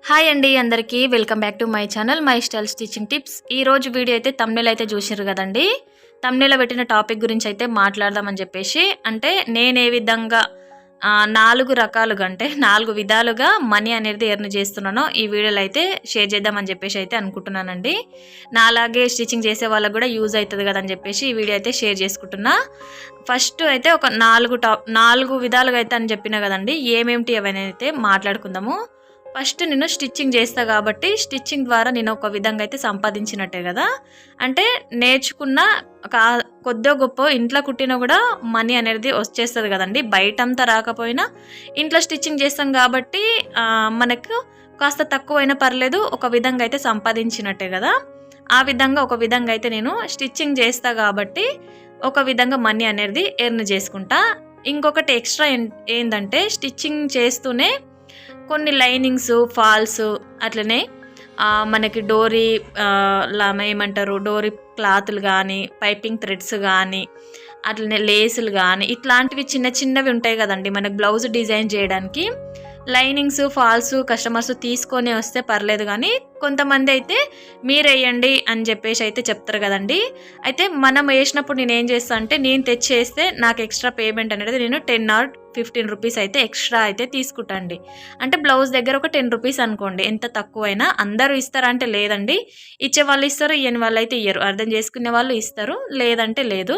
Hi అండి అందరికీ welcome back to my channel my style stitching tips. ఈ రోజు వీడియో అయితే థంబ్నెయిల్ అయితే చూసిర్రు కదండి. థంబ్నెయిల్ పెట్టిన టాపిక్ గురించి అయితే మాట్లాడదామని చెప్పేసి, అంటే నేను ఏ విధంగా 4 రకాలుగా అంటే 4 విధాలుగా మనీ అనేది ఎర్న్ చేస్తున్నానో ఈ వీడియోలో అయితే షేర్ చేద్దామని చెప్పేసి అయితే అనుకుంటున్నానండి. నాలాగే స్టిచ్చింగ్ చేసే వాళ్ళకి కూడా యూజ్ అవుతుంది కదని చెప్పేసి ఈ వీడియో అయితే షేర్ చేసుకుంటున్నా. ఫస్ట్ అయితే ఒక 4 విధాలుగా అయితే అని చెప్పినా కదండి, ఏమేమిటి అవన్నీ అయితే మాట్లాడుకుందాము. ఫస్ట్ నేను స్టిచ్చింగ్ చేస్తా కాబట్టి స్టిచ్చింగ్ ద్వారా నేను ఒక విధంగా అయితే సంపాదించినట్టే కదా. అంటే నేర్చుకున్న కొద్దో గొప్ప ఇంట్లో కుట్టినా కూడా మనీ అనేది వచ్చేస్తుంది కదండి. బయటంతా రాకపోయినా ఇంట్లో స్టిచ్చింగ్ చేస్తాం కాబట్టి మనకు కాస్త తక్కువైనా పర్లేదు, ఒక విధంగా అయితే సంపాదించినట్టే కదా. ఆ విధంగా ఒక విధంగా అయితే నేను స్టిచ్చింగ్ చేస్తా కాబట్టి ఒక విధంగా మనీ అనేది ఎర్న్ చేసుకుంటా. ఇంకొకటి ఎక్స్ట్రా ఏంటంటే స్టిచ్చింగ్ చేస్తూనే కొన్ని లైనింగ్స్, ఫాల్స్, అట్లనే మనకి డోరీ ఏమంటారు డోరీ క్లాతులు కానీ, పైపింగ్ థ్రెడ్స్ కానీ, అట్లనే లేసులు కానీ, ఇట్లాంటివి చిన్న చిన్నవి ఉంటాయి కదండి మనకు బ్లౌజ్ డిజైన్ చేయడానికి. లైనింగ్స్, ఫాల్స్ కస్టమర్స్ తీసుకొని వస్తే పర్లేదు, కానీ కొంతమంది అయితే మీరు వేయండి అని చెప్పేసి అయితే చెప్తారు కదండి. అయితే మనం వేసినప్పుడు నేను ఏం చేస్తాను అంటే, నేను తెచ్చేస్తే నాకు ఎక్స్ట్రా పేమెంట్ అనేది నేను 10 or 15 రూపీస్ అయితే ఎక్స్ట్రా అయితే తీసుకుంటాండి. అంటే బ్లౌజ్ దగ్గర ఒక 10 రూపీస్ అనుకోండి, ఎంత తక్కువైనా. అందరూ ఇస్తారా అంటే లేదండి, ఇచ్చే వాళ్ళు ఇస్తారు, ఇయ్యని వాళ్ళు అయితే ఇయ్యరు. అర్థం చేసుకునే వాళ్ళు ఇస్తారు, లేదంటే లేదు.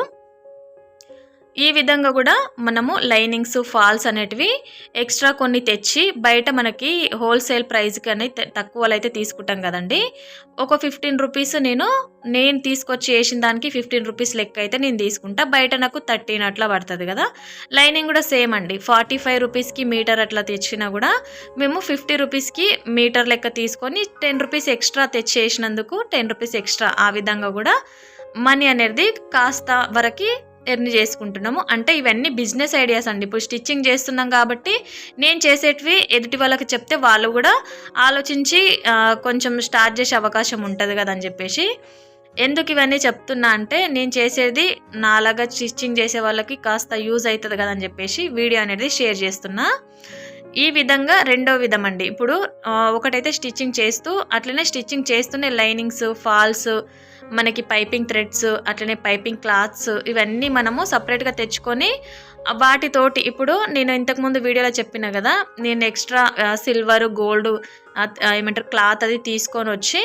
ఈ విధంగా కూడా మనము లైనింగ్స్, ఫాల్స్ అనేటివి ఎక్స్ట్రా కొన్ని తెచ్చి బయట మనకి హోల్సేల్ ప్రైస్కి అనేది తక్కువలో అయితే తీసుకుంటాం కదండి. ఒక 15 రూపీస్ నేను తీసుకొచ్చి వేసిన దానికి 15 రూపీస్ లెక్క అయితే నేను తీసుకుంటా. బయట నాకు 13 అట్లా పడుతుంది కదా. లైనింగ్ కూడా సేమ్ అండి, 45 రూపీస్కి మీటర్ అట్లా తెచ్చినా కూడా మేము 50 రూపీస్కి మీటర్ లెక్క తీసుకొని 10 రూపీస్ ఎక్స్ట్రా తెచ్చి వేసినందుకు 10 రూపీస్ ఎక్స్ట్రా. ఆ విధంగా కూడా మనీ అనేది కాస్త వరకు ఎర్న్ చేసుకుంటున్నాము. అంటే ఇవన్నీ బిజినెస్ ఐడియాస్ అండి. ఇప్పుడు స్టిచ్చింగ్ చేస్తున్నాం కాబట్టి నేను చేసేటివి ఎదుటి వాళ్ళకి చెప్తే వాళ్ళు కూడా ఆలోచించి కొంచెం స్టార్ట్ చేసే అవకాశం ఉంటుంది కదని చెప్పేసి. ఎందుకు ఇవన్నీ చెప్తున్నా అంటే, నేను చేసేది నాలాగా స్టిచ్చింగ్ చేసే వాళ్ళకి కాస్త యూజ్ అవుతుంది కదని చెప్పేసి వీడియో అనేది షేర్ చేస్తున్నా. ఈ విధంగా రెండో విధం అండి. ఇప్పుడు ఒకటైతే స్టిచ్చింగ్ చేస్తూ, అట్లనే స్టిచ్చింగ్ చేస్తూనే లైనింగ్స్, ఫాల్స్, మనకి పైపింగ్ థ్రెడ్స్, అట్లనే పైపింగ్ క్లాత్స్, ఇవన్నీ మనము సపరేట్గా తెచ్చుకొని వాటితోటి ఇప్పుడు నేను ఇంతకుముందు వీడియోలో చెప్పిన కదా, నేను ఎక్స్ట్రా సిల్వర్, గోల్డ్ ఏమంటారు క్లాత్ అది తీసుకొని వచ్చి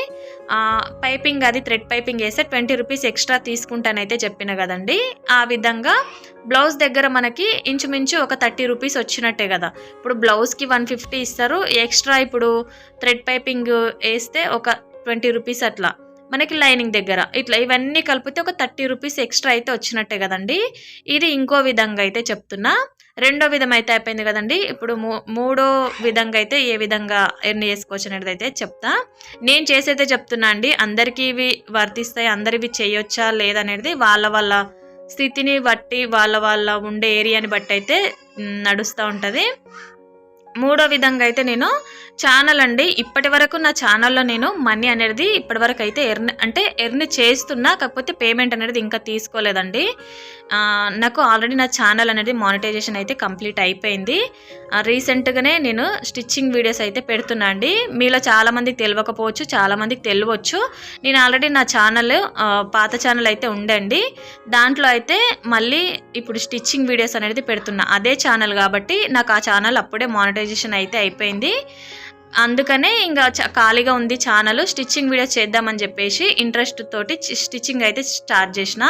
పైపింగ్ అది థ్రెడ్ పైపింగ్ వేస్తే 20 రూపీస్ ఎక్స్ట్రా తీసుకుంటానైతే చెప్పిన కదండి. ఆ విధంగా బ్లౌజ్ దగ్గర మనకి ఇంచుమించు ఒక 30 రూపీస్ వచ్చినట్టే కదా. ఇప్పుడు బ్లౌజ్కి 150 ఇస్తారు, ఎక్స్ట్రా ఇప్పుడు థ్రెడ్ పైపింగ్ వేస్తే ఒక 20 రూపీస్ అట్లా మనకి లైనింగ్ దగ్గర, ఇట్లా ఇవన్నీ కలిపితే ఒక 30 రూపీస్ ఎక్స్ట్రా అయితే వచ్చినట్టే కదండి. ఇది ఇంకో విధంగా అయితే చెప్తున్నా. రెండో విధం అయితే అయిపోయింది కదండి. ఇప్పుడు మూడో విధంగా అయితే ఏ విధంగా ఎర్న్ చేసుకోవచ్చు అనేది అయితే చెప్తా. నేను చేసేదే చెప్తున్నా అండి, అందరికీ ఇవి వర్తిస్తాయి, అందరివి చేయొచ్చా లేదనేది వాళ్ళ స్థితిని బట్టి, వాళ్ళ ఉండే ఏరియాని బట్టి అయితే నడుస్తూ ఉంటుంది. మూడో విధంగా అయితే నేను ఛానల్ అండి, ఇప్పటి వరకు నా ఛానల్లో నేను మనీ అనేది ఇప్పటి వరకు అయితే ఎర్న్ చేస్తున్నా, కాకపోతే పేమెంట్ అనేది ఇంకా తీసుకోలేదండి. నాకు ఆల్రెడీ నా ఛానల్ అనేది మానిటైజేషన్ అయితే కంప్లీట్ అయిపోయింది. రీసెంట్గానే నేను స్టిచ్చింగ్ వీడియోస్ అయితే పెడుతున్నా అండి. మీలో చాలామందికి తెలియకపోవచ్చు, చాలామందికి తెలియవచ్చు. నేను ఆల్రెడీ నా ఛానల్ పాత ఛానల్ అయితే ఉండండి, దాంట్లో అయితే మళ్ళీ ఇప్పుడు స్టిచ్చింగ్ వీడియోస్ అనేది పెడుతున్నా. అదే ఛానల్ కాబట్టి నాకు ఆ ఛానల్ అప్పుడే మానిటైజేషన్ అయితే అయిపోయింది. అందుకనే ఇంకా ఖాళీగా ఉంది ఛానల్. స్టిచ్చింగ్ వీడియో చేద్దామని చెప్పేసి ఇంట్రెస్ట్ తోటి స్టిచ్చింగ్ అయితే స్టార్ట్ చేసిన.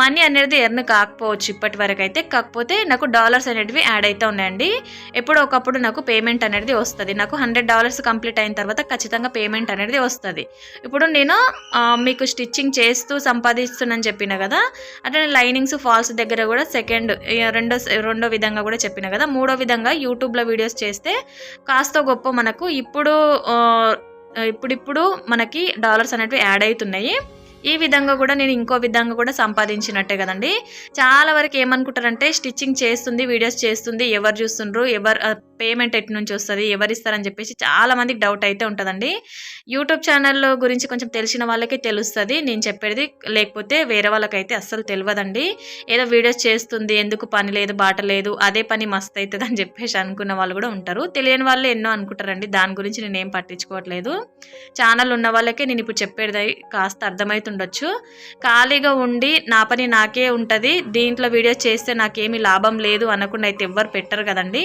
మనీ అనేది ఎర్న్ కాకపోవచ్చు ఇప్పటి వరకు అయితే, కాకపోతే నాకు డాలర్స్ అనేటివి యాడ్ అయితే ఉన్నాయండి. ఎప్పుడో ఒకప్పుడు నాకు పేమెంట్ అనేది వస్తుంది. నాకు $100 కంప్లీట్ అయిన తర్వాత ఖచ్చితంగా పేమెంట్ అనేది వస్తుంది. ఇప్పుడు నేను మీకు స్టిచ్చింగ్ చేస్తూ సంపాదిస్తున్నాను చెప్పిన కదా, అట్లా లైనింగ్స్, ఫాల్స్ దగ్గర కూడా రెండో విధంగా కూడా చెప్పిన కదా. మూడో విధంగా యూట్యూబ్లో వీడియోస్ చేస్తే కాస్త గొప్ప మనకు ఇప్పుడు మనకి డాలర్స్ అనేవి యాడ్ అవుతున్నాయి. ఈ విధంగా కూడా నేను ఇంకో విధంగా కూడా సంపాదించినట్టే కదండి. చాలా వరకు ఏమనుకుంటారంటే స్టిచ్చింగ్ చేస్తుంది, వీడియోస్ చేస్తుంది, ఎవరు చూస్తుండ్రు, పేమెంట్ ఎటు నుంచి వస్తుంది, ఎవరిస్తారని చెప్పేసి చాలా మందికి డౌట్ అయితే ఉంటుందండి. యూట్యూబ్ ఛానల్ గురించి కొంచెం తెలిసిన వాళ్ళకే తెలుస్తుంది నేను చెప్పేది, లేకపోతే వేరే వాళ్ళకైతే అస్సలు తెలియదండి. ఏదో వీడియోస్ చేస్తుంది, ఎందుకు పని లేదు బాట లేదు, అదే పని మస్తు అవుతుంది అని చెప్పేసి అనుకున్న వాళ్ళు కూడా ఉంటారు. తెలియని వాళ్ళు ఎన్నో అనుకుంటారండి. దాని గురించి నేను ఏం పట్టించుకోవట్లేదు. ఛానల్ ఉన్న వాళ్ళకే నేను ఇప్పుడు చెప్పేది కాస్త అర్థమవుతుండొచ్చు. ఖాళీగా ఉండి నా పని నాకే ఉంటుంది, దీంట్లో వీడియోస్ చేస్తే నాకేమీ లాభం లేదు అనకుండా అయితే ఎవ్వరు పెట్టరు కదండి.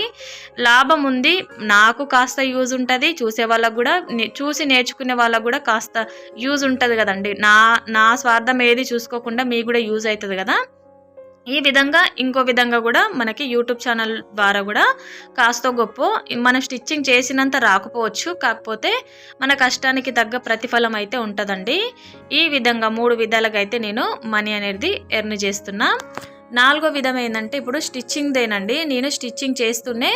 లాభం ఉంది, నాకు కాస్త యూజ్ ఉంటుంది, చూసే వాళ్ళకు కూడా, చూసి నేర్చుకునే వాళ్ళకు కూడా కాస్త యూజ్ ఉంటుంది కదండి. నా స్వార్థం ఏది చూసుకోకుండా మీకు కూడా యూజ్ అవుతుంది కదా. ఈ విధంగా ఇంకో విధంగా కూడా మనకి యూట్యూబ్ ఛానల్ ద్వారా కూడా కాస్త గొప్ప మనం స్టిచ్చింగ్ చేసినంత రాకపోవచ్చు, కాకపోతే మన కష్టానికి తగ్గ ప్రతిఫలం అయితే ఉంటుందండి. ఈ విధంగా 3 విధాలుగా అయితే నేను మనీ అనేది ఎర్న్ చేస్తున్నా. 4వ విధం ఏంటంటే ఇప్పుడు స్టిచ్చింగ్దేనండి. నేను స్టిచ్చింగ్ చేస్తూనే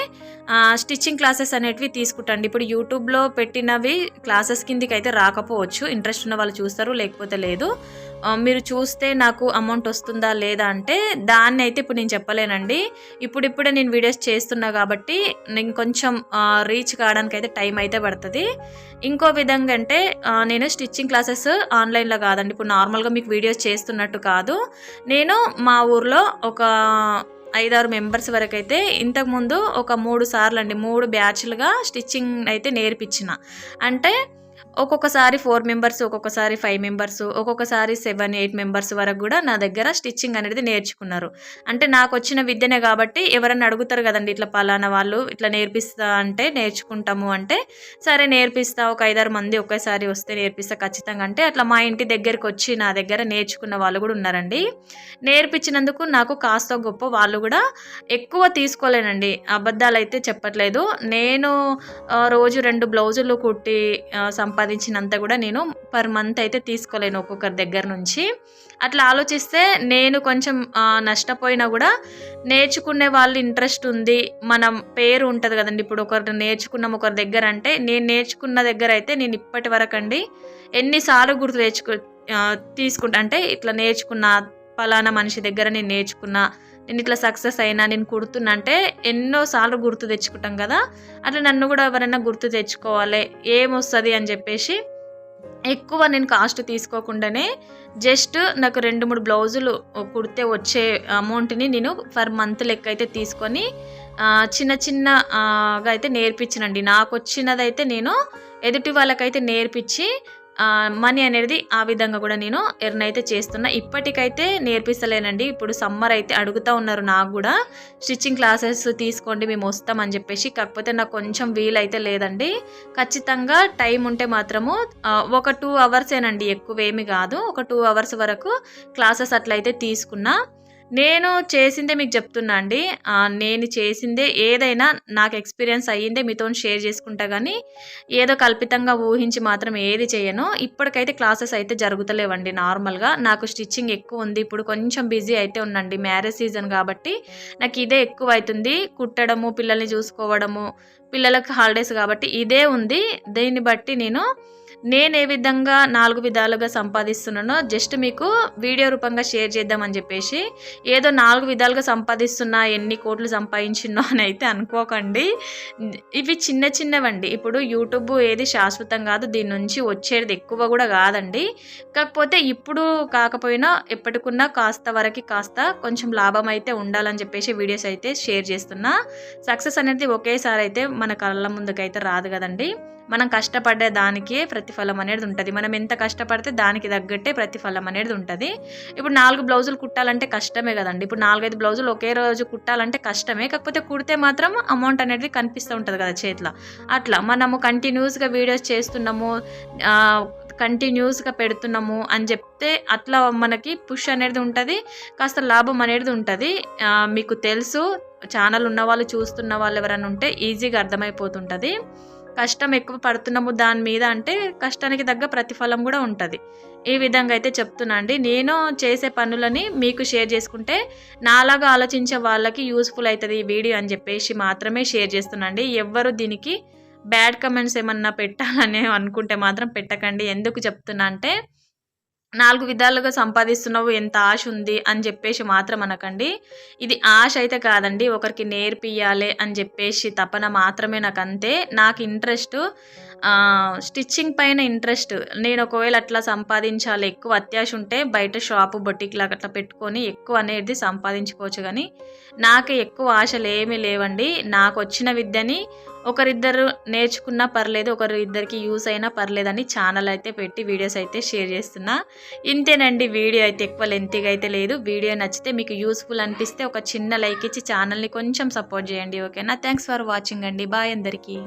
స్టిచ్చింగ్ క్లాసెస్ అనేటివి తీసుకుంటాండి. ఇప్పుడు యూట్యూబ్లో పెట్టినవి క్లాసెస్ కిందికి అయితే రాకపోవచ్చు, ఇంట్రెస్ట్ ఉన్న వాళ్ళు చూస్తారు, లేకపోతే లేదు. మీరు చూస్తే నాకు అమౌంట్ వస్తుందా లేదా అంటే దాన్ని అయితే ఇప్పుడు నేను చెప్పలేనండి. ఇప్పుడిప్పుడే నేను వీడియోస్ చేస్తున్నా కాబట్టి నేను కొంచెం రీచ్ కావడానికి అయితే టైం అయితే పడుతుంది. ఇంకో విధంగా అంటే నేను స్టిచ్చింగ్ క్లాసెస్ ఆన్లైన్లో కాదండి, ఇప్పుడు నార్మల్గా మీకు వీడియోస్ చేస్తున్నట్టు కాదు. నేను మా ఊర్లో ఒక 5-6 మెంబర్స్ వరకు అయితే ఇంతకుముందు ఒక 3 సార్లు అండి, 3 బ్యాచ్లుగా స్టిచ్చింగ్ అయితే నేర్పించిన. అంటే ఒక్కొక్కసారి 4 మెంబర్స్, ఒక్కొక్కసారి 5 మెంబర్స్, ఒక్కొక్కసారి 7-8 మెంబర్స్ వరకు కూడా నా దగ్గర స్టిచ్చింగ్ అనేది నేర్చుకున్నారు. అంటే నాకు వచ్చిన విద్యనే కాబట్టి ఎవరన్నా అడుగుతారు కదండి, ఇట్లా పలానా వాళ్ళు ఇట్లా నేర్పిస్తా అంటే నేర్చుకుంటాము అంటే, సరే నేర్పిస్తా, ఒక 5-6 మంది ఒకేసారి వస్తే నేర్పిస్తా ఖచ్చితంగా అంటే, అట్లా మా ఇంటి దగ్గరికి వచ్చి నా దగ్గర నేర్చుకున్న వాళ్ళు కూడా ఉన్నారండి. నేర్పించినందుకు నాకు కాస్త గొప్ప వాళ్ళు కూడా ఎక్కువ తీసుకోలేనండి, అబద్ధాలు అయితే చెప్పట్లేదు. నేను రోజు 2 బ్లౌజులు కుట్టి సంపాదించినంత కూడా నేను పర్ మంత్ అయితే తీసుకోలేను ఒక్కొక్కరి దగ్గర నుంచి. అట్లా ఆలోచిస్తే నేను కొంచెం నష్టపోయినా కూడా నేర్చుకునే వాళ్ళు ఇంట్రెస్ట్ ఉంది, మనం పేరు ఉంటుంది కదండి. ఇప్పుడు ఒకరు నేర్చుకున్నాం ఒకరి దగ్గర అంటే, నేను నేర్చుకున్న దగ్గర అయితే నేను ఇప్పటి వరకు అండి ఎన్నిసార్లు తీసుకుంటా అంటే, ఇట్లా నేర్చుకున్న పలానా మనిషి దగ్గర నేను నేర్చుకున్నా, నేను ఇట్లా సక్సెస్ అయినా, నేను కుడుతున్నా అంటే ఎన్నోసార్లు గుర్తు తెచ్చుకుంటాం కదా. అట్లా నన్ను కూడా ఎవరైనా గుర్తు తెచ్చుకోవాలి, ఏమొస్తుంది అని చెప్పేసి ఎక్కువ నేను కాస్ట్ తీసుకోకుండానే జస్ట్ నాకు 2-3 బ్లౌజులు కుడితే వచ్చే అమౌంట్ని నేను పర్ మంత్ లెక్క అయితే తీసుకొని చిన్న చిన్నగా అయితే నేర్పించనండి. నాకు వచ్చినదైతే నేను ఎదుటి వాళ్ళకైతే నేర్పించి మనీ అనేది ఆ విధంగా కూడా నేను ఎర్న్ అయితే చేస్తున్నా. ఇప్పటికైతే నేర్పిస్తలేనండి. ఇప్పుడు సమ్మర్ అయితే అడుగుతూ ఉన్నారు నాకు కూడా, స్టిచ్చింగ్ క్లాసెస్ తీసుకోండి మేము వస్తామని చెప్పేసి. కాకపోతే నాకు కొంచెం వీలైతే లేదండి. ఖచ్చితంగా టైం ఉంటే మాత్రము ఒక 2 అవర్సేనండి, ఎక్కువేమి కాదు, ఒక 2 అవర్స్ వరకు క్లాసెస్ అట్లయితే తీసుకున్నా. నేను చేసిందే మీకు చెప్తున్నా అండి. నేను చేసిందే ఏదైనా నాకు ఎక్స్పీరియన్స్ అయ్యిందే మీతో షేర్ చేసుకుంటా, కానీ ఏదో కల్పితంగా ఊహించి మాత్రం ఏది చేయను. ఇప్పటికైతే క్లాసెస్ అయితే జరుగుతలేవండి. నార్మల్గా నాకు స్టిచ్చింగ్ ఎక్కువ ఉంది, ఇప్పుడు కొంచెం బిజీ అయితే ఉండండి, మ్యారేజ్ సీజన్ కాబట్టి నాకు ఇదే ఎక్కువ అవుతుంది. కుట్టడము, పిల్లల్ని చూసుకోవడము, పిల్లలకు హాలిడేస్ కాబట్టి ఇదే ఉంది. దీన్ని బట్టి నేను ఏ విధంగా 4 విధాలుగా సంపాదిస్తున్నానో జస్ట్ మీకు వీడియో రూపంగా షేర్ చేద్దామని చెప్పేసి, ఏదో 4 విధాలుగా సంపాదిస్తున్నా, ఎన్ని కోట్లు సంపాదించినో అని అయితే అనుకోకండి. ఇవి చిన్న చిన్నవండి. ఇప్పుడు యూట్యూబ్ ఏది శాశ్వతం కాదు, దీని నుంచి వచ్చేది ఎక్కువ కూడా కాదండి. కాకపోతే ఇప్పుడు కాకపోయినా ఎప్పటికున్నా కాస్త వరకు కాస్త కొంచెం లాభం అయితే ఉండాలని చెప్పేసి వీడియోస్ అయితే షేర్ చేస్తున్నా. సక్సెస్ అనేది ఒకేసారి అయితే మన కళ్ళ ముందుకైతే రాదు కదండి. మనం కష్టపడ్డే దానికే ప్రతిఫలం అనేది ఉంటుంది. మనం ఎంత కష్టపడితే దానికి తగ్గట్టే ప్రతిఫలం అనేది ఉంటుంది. ఇప్పుడు 4 బ్లౌజులు కుట్టాలంటే కష్టమే కదండి. ఇప్పుడు 4-5 బ్లౌజులు ఒకే రోజు కుట్టాలంటే కష్టమే. కాకపోతే కుడితే మాత్రం అమౌంట్ అనేది కనిపిస్తూ ఉంటుంది కదా చేతిలో. అట్లా మనము కంటిన్యూస్గా వీడియోస్ చేస్తున్నాము, కంటిన్యూస్గా పెడుతున్నాము అని చెప్తే అట్లా మనకి పుష్ అనేది ఉంటుంది, కాస్త లాభం అనేది ఉంటుంది. మీకు తెలుసు, ఛానల్ ఉన్న వాళ్ళు, చూస్తున్న వాళ్ళు ఎవరైనా ఉంటే ఈజీగా అర్థమైపోతుంటుంది. కష్టం ఎక్కువ పడుతున్నాము దాని మీద అంటే కష్టానికి తగ్గ ప్రతిఫలం కూడా ఉంటుంది. ఈ విధంగా అయితే చెప్తున్నా అండి. నేను చేసే పనులని మీకు షేర్ చేసుకుంటే నాలాగా ఆలోచించే వాళ్ళకి యూస్ఫుల్ అవుతుంది ఈ వీడియో అని చెప్పేసి మాత్రమే షేర్ చేస్తున్నాండి. ఎవ్వరు దీనికి బ్యాడ్ కమెంట్స్ ఏమన్నా పెట్టాలని అనుకుంటే మాత్రం పెట్టకండి. ఎందుకు చెప్తున్నా అంటే 4 విధాలుగా సంపాదిస్తున్నావు, ఎంత ఆశ ఉంది అని చెప్పేసి మాత్రం అనకండి. ఇది ఆశ అయితే కాదండి. ఒకరికి నేర్పియాలి అని చెప్పేసి తపన మాత్రమే నాకంతే. నాకు ఇంట్రెస్ట్ స్టిచ్చింగ్ పైన ఇంట్రెస్ట్. నేను ఒకవేళ అట్లా సంపాదించాలి, ఎక్కువ అత్యాశ ఉంటే బయట షాపు, బొటిక్‌లాగా అట్లా పెట్టుకొని ఎక్కువ అనేది సంపాదించుకోవచ్చు గానీ, నాకు ఎక్కువ ఆశలేమీ లేవండి. నాకొచ్చిన విద్యని ఒకరిద్దరు నేర్చుకున్నా పర్లేదు, ఒకరిద్దరికి యూజ్ అయినా పర్లేదని ఛానల్ అయితే పెట్టి వీడియోస్ అయితే షేర్ చేస్తున్నా. ఇంతేనండి. వీడియో అయితే ఎక్కువ లెంతీగా అయితే లేదు. వీడియో నచ్చితే మీకు యూస్‌ఫుల్ అనిపిస్తే ఒక చిన్న లైక్ ఇచ్చి ఛానల్‌ని కొంచెం సపోర్ట్ చేయండి. ఓకేనా? థాంక్స్ ఫర్ వాచింగ్ అండి. బాయ్ అందరికీ.